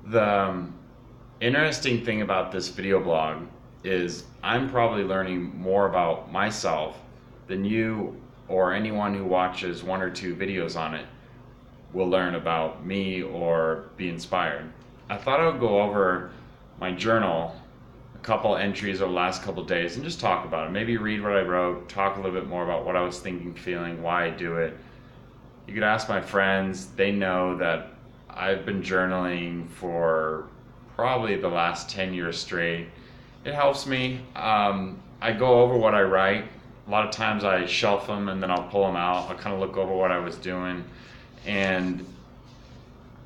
The interesting thing about this video blog is I'm probably learning more about myself than you or anyone who watches one or two videos on it will learn about me or be inspired. I thought I would go over my journal, a couple entries over the last couple days, and just talk about it. Maybe read what I wrote, talk a little bit more about what I was thinking, feeling, why I do it. You could ask my friends, they know that I've been journaling for probably the last 10 years straight. It helps me. I go over what I write. A lot of times I shelf them and then I'll pull them out. I'll kind of look over what I was doing. And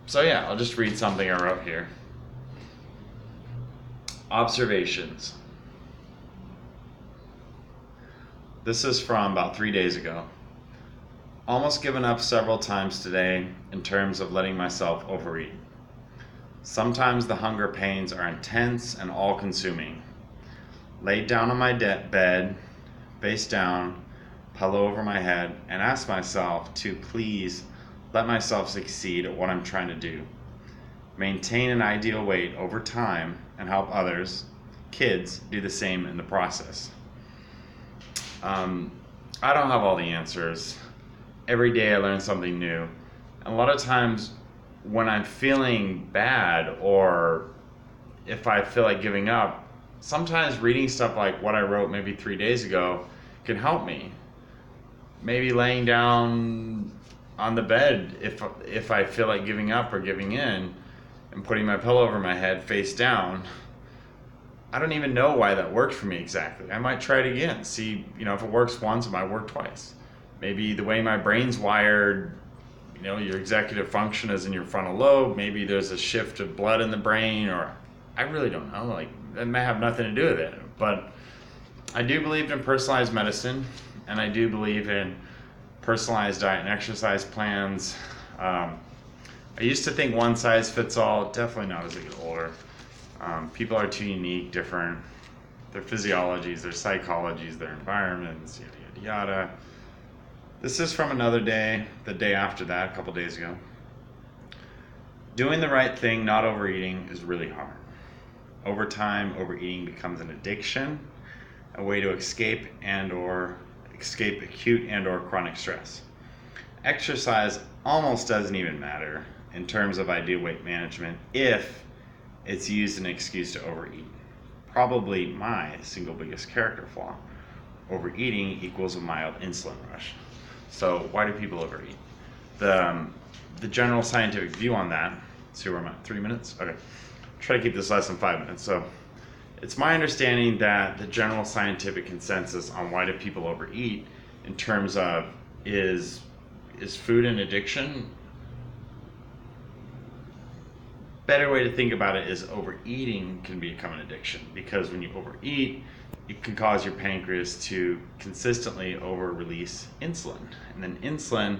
so, yeah, I'll just read something I wrote here. Observations. This is from about 3 days ago. Almost given up several times today in terms of letting myself overeat. Sometimes the hunger pains are intense and all-consuming. Laid down on my bed, face down, pillow over my head, and ask myself to please let myself succeed at what I'm trying to do. Maintain an ideal weight over time and help others, kids, do the same in the process. I don't have all the answers. Every day I learn something new. And a lot of times when I'm feeling bad or if I feel like giving up, sometimes reading stuff like what I wrote maybe 3 days ago can help me. Maybe laying down on the bed if I feel like giving up or giving in and putting my pillow over my head face down. I don't even know why that worked for me exactly. I might try it again. See, if it works once, it might work twice. Maybe the way my brain's wired, your executive function is in your frontal lobe. Maybe there's a shift of blood in the brain, or I really don't know. Like, that may have nothing to do with it. But I do believe in personalized medicine, and I do believe in personalized diet and exercise plans. I used to think one size fits all. Definitely not as I get older. People are too unique, different. Their physiologies, their psychologies, their environments, yada, yada, yada. This is from another day, the day after that, a couple days ago. Doing the right thing, not overeating, is really hard. Over time, overeating becomes an addiction, a way to escape acute and or chronic stress. Exercise almost doesn't even matter in terms of ideal weight management if it's used as an excuse to overeat. Probably my single biggest character flaw. Overeating equals a mild insulin rush. So why do people overeat? The general scientific view on that, let's see where I'm at, 3 minutes? Okay, try to keep this less than 5 minutes. So it's my understanding that the general scientific consensus on why do people overeat in terms of is food an addiction? Better way to think about it is overeating can become an addiction, because when you overeat, it can cause your pancreas to consistently over-release insulin. And then insulin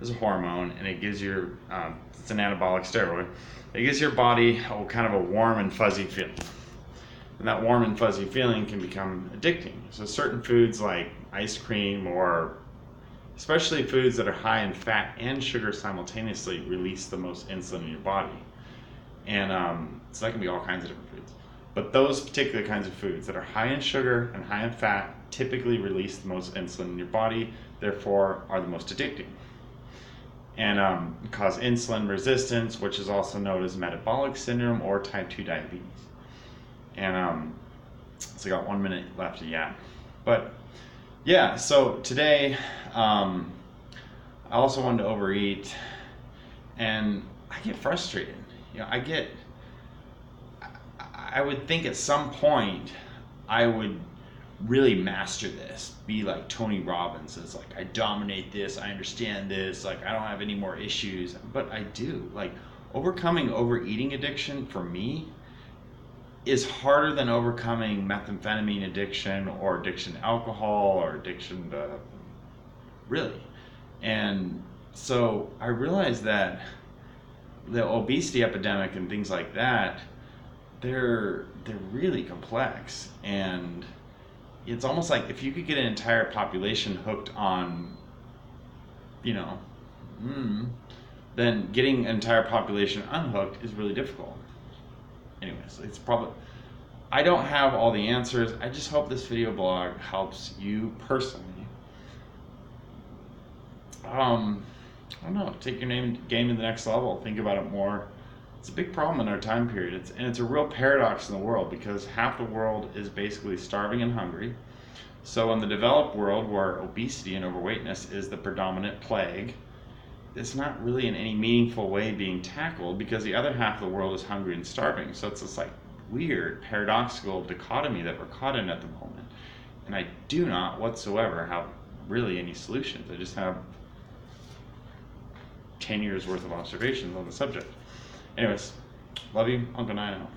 is a hormone, and it gives it's an anabolic steroid. It gives your body kind of a warm and fuzzy feeling. And that warm and fuzzy feeling can become addicting. So certain foods like ice cream, or especially foods that are high in fat and sugar simultaneously, release the most insulin in your body. And so that can be all kinds of different foods. But those particular kinds of foods that are high in sugar and high in fat typically release the most insulin in your body, therefore are the most addicting. And cause insulin resistance, which is also known as metabolic syndrome or type 2 diabetes. And so I got 1 minute left to yap. But yeah, so today I also wanted to overeat, and I get frustrated. I would think at some point I would really master this, be like Tony Robbins. It's like, I dominate this, I understand this, like I don't have any more issues. But I do. Like, overcoming overeating addiction for me is harder than overcoming methamphetamine addiction or addiction to alcohol or addiction to really. And so I realized that the obesity epidemic and things like that, they're really complex, and it's almost like if you could get an entire population hooked on, then getting an entire population unhooked is really difficult. anyways, it's probably, I don't have all the answers. I just hope this video blog helps you personally. I don't know, take your game to the next level. Think about it more. It's a big problem in our time period. It's a real paradox in the world, because half the world is basically starving and hungry. So in the developed world, where obesity and overweightness is the predominant plague, it's not really in any meaningful way being tackled, because the other half of the world is hungry and starving. So it's this like weird paradoxical dichotomy that we're caught in at the moment. And I do not whatsoever have really any solutions. I just have 10 years worth of observations on the subject. Anyways, love you, Uncle Nyan out.